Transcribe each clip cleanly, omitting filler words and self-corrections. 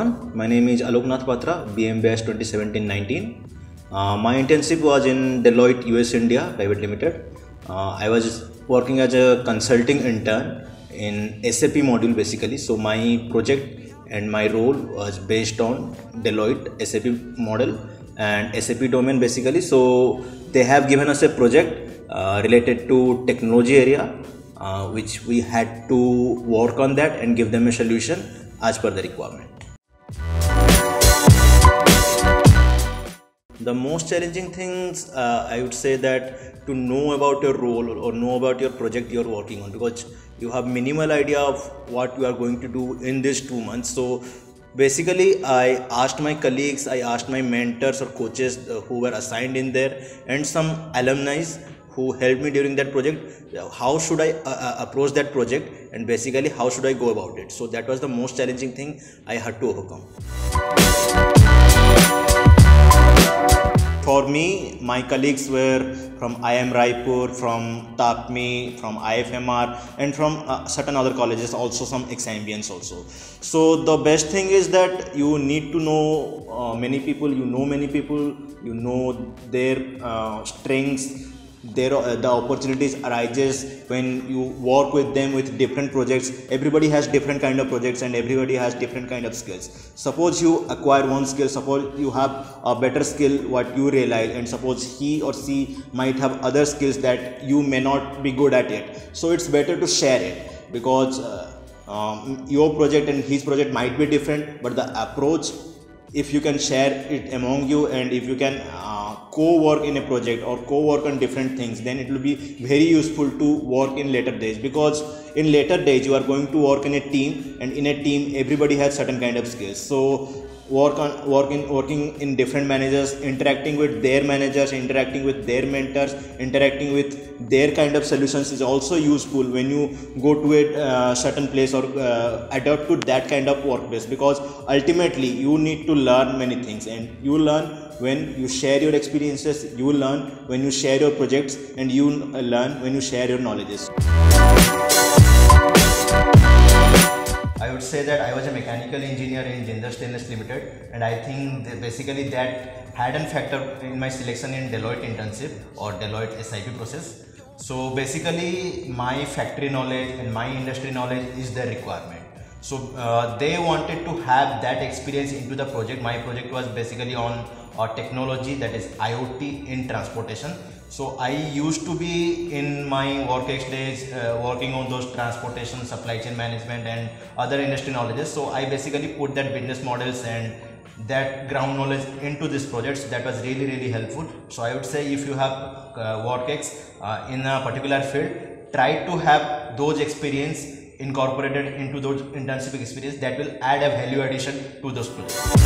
everyone, my name is Aloknath Patra, BM Batch 2017-19. My internship was in Deloitte US-India Pvt Limited. I was working as a consulting intern in SAP module basically. So my project and my role was based on Deloitte SAP model and SAP domain basically. So they have given us a project related to technology area, which we had to work on that and give them a solution as per the requirement. The most challenging things, I would say that to know about your role or know about your project you're working on, because you have minimal idea of what you are going to do in these 2 months. So basically I asked my colleagues, I asked my mentors or coaches who were assigned in there, and some alumni who helped me during that project, how should I approach that project and basically how should I go about it. So that was the most challenging thing I had to overcome. For me, my colleagues were from IIM Raipur, from TAPMI, from IFMR, and from certain other colleges, also some XIMBians also. So the best thing is that you need to know many people, you know their strengths. The opportunities arises when you work with them with different projects. Everybody has different kind of projects and everybody has different kind of skills. Suppose you acquire one skill, suppose you have a better skill what you realize, and suppose he or she might have other skills that you may not be good at it. So it's better to share it, because your project and his project might be different, but the approach, if you can share it among you and if you can co-work in a project or co-work on different things, then it will be very useful to work in later days, because in later days you are going to work in a team, and in a team everybody has certain kind of skills. So working in different managers, interacting with their managers, interacting with their mentors, interacting with their kind of solutions is also useful when you go to a certain place or adapt to that kind of workplace, because ultimately you need to learn many things, and you learn when you share your experiences, you learn when you share your projects, and you learn when you share your knowledges. I would say that I was a mechanical engineer in Jindal Stainless Limited, and I think that basically that had a factor in my selection in Deloitte internship or Deloitte SIP process. So basically my factory knowledge and my industry knowledge is the requirement. So they wanted to have that experience into the project. My project was basically on technology, that is IoT in transportation. So I used to be in my work days working on those transportation, supply chain management and other industry knowledges. So I basically put that business models and that ground knowledge into this project. So that was really helpful. So I would say if you have work in a particular field, try to have those experience incorporated into those internship experience. That will add a value addition to those projects.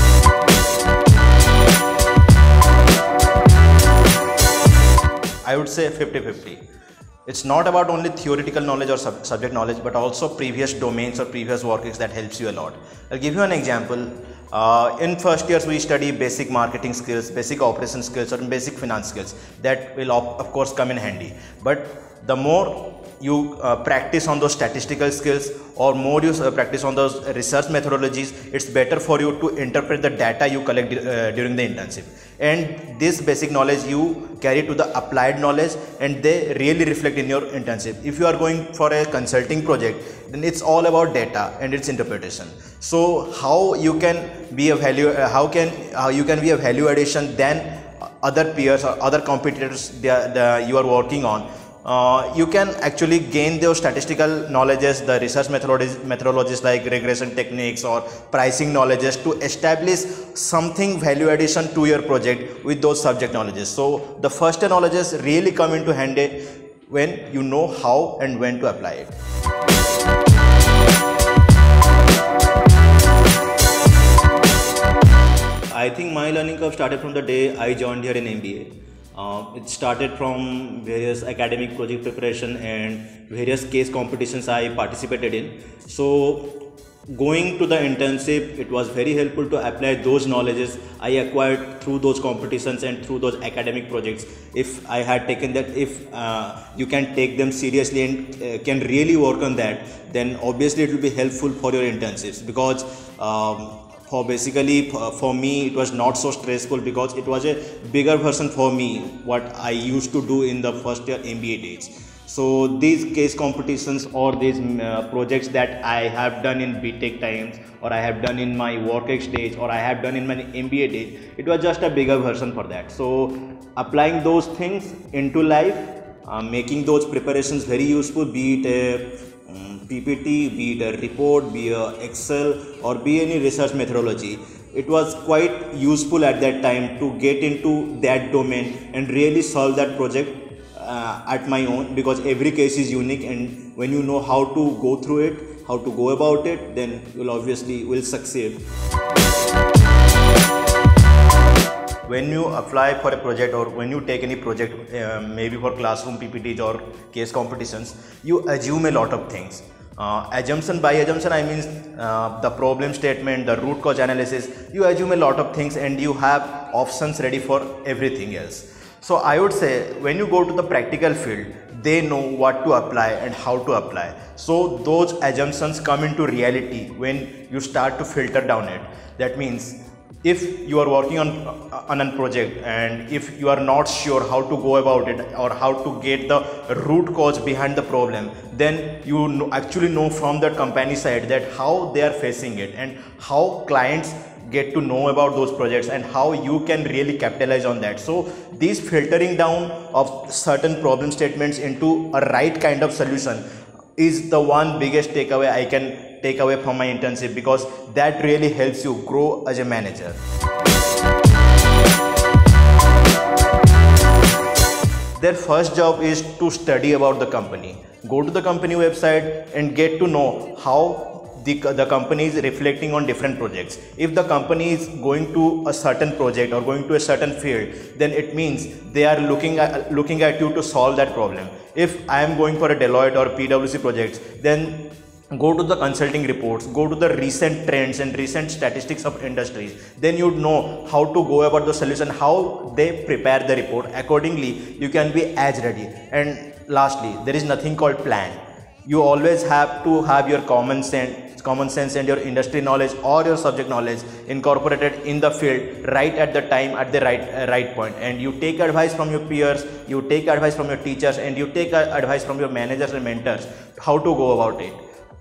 I would say 50-50. It's not about only theoretical knowledge or subject knowledge, but also previous domains or previous workings that helps you a lot. I'll give you an example. In first years we study basic marketing skills, basic operation skills, or basic finance skills. That will of course come in handy. But the more you practice on those statistical skills, or more you practice on those research methodologies, it's better for you to interpret the data you collect during the internship. And this basic knowledge you carry to the applied knowledge, and they really reflect in your internship. If you are going for a consulting project, then it's all about data and its interpretation. So how you can be a value, how you can be a value addition than other peers or other competitors you are working on. You can actually gain those statistical knowledges, the research methodologies like regression techniques or pricing knowledges to establish something value addition to your project with those subject knowledges. So the first knowledges really come into handy when you know how and when to apply it. I think my learning curve started from the day I joined here in MBA. It started from various academic project preparation and various case competitions I participated in. So going to the internship, it was very helpful to apply those knowledges I acquired through those competitions and through those academic projects. If I had taken that, if you can take them seriously and can really work on that, then obviously it will be helpful for your internships, because for me it was not so stressful, because it was a bigger version for me what I used to do in the first year MBA days. So these case competitions or these projects that I have done in BTech times, or I have done in my work stage, or I have done in my MBA days, it was just a bigger version for that. So applying those things into life, making those preparations very useful, be it a PPT, be it a report, be a Excel, or be any research methodology, it was quite useful at that time to get into that domain and really solve that project at my own, because every case is unique, and when you know how to go through it, how to go about it, then you'll obviously will succeed. When you apply for a project, or when you take any project, maybe for classroom PPTs or case competitions, you assume a lot of things. Assumption, by assumption I mean the problem statement, the root cause analysis. You assume a lot of things and you have options ready for everything else. So I would say when you go to the practical field, they know what to apply and how to apply. So those assumptions come into reality when you start to filter down it. That means if you are working on a project, and if you are not sure how to go about it or how to get the root cause behind the problem, then you actually know from the company side that how they are facing it, and how clients get to know about those projects, and how you can really capitalize on that. So this filtering down of certain problem statements into a right kind of solution is the one biggest takeaway I can take away from my internship, because that really helps you grow as a manager. Their first job is to study about the company. Go to the company website and get to know how the company is reflecting on different projects. If the company is going to a certain project or going to a certain field, then it means they are looking at you to solve that problem. If I am going for a Deloitte or PwC projects, then go to the consulting reports, go to the recent trends and recent statistics of industries. Then you know how to go about the solution, how they prepare the report. Accordingly, you can be as ready. And lastly, there is nothing called plan. You always have to have your common sense and your industry knowledge or your subject knowledge incorporated in the field right at the time, at the right point. And you take advice from your peers, you take advice from your teachers, and you take advice from your managers and mentors how to go about it.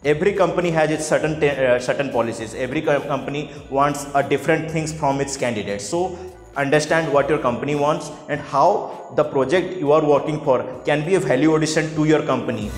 Every company has its certain policies. Every company wants a different things from its candidates. So understand what your company wants and how the project you are working for can be a value addition to your company.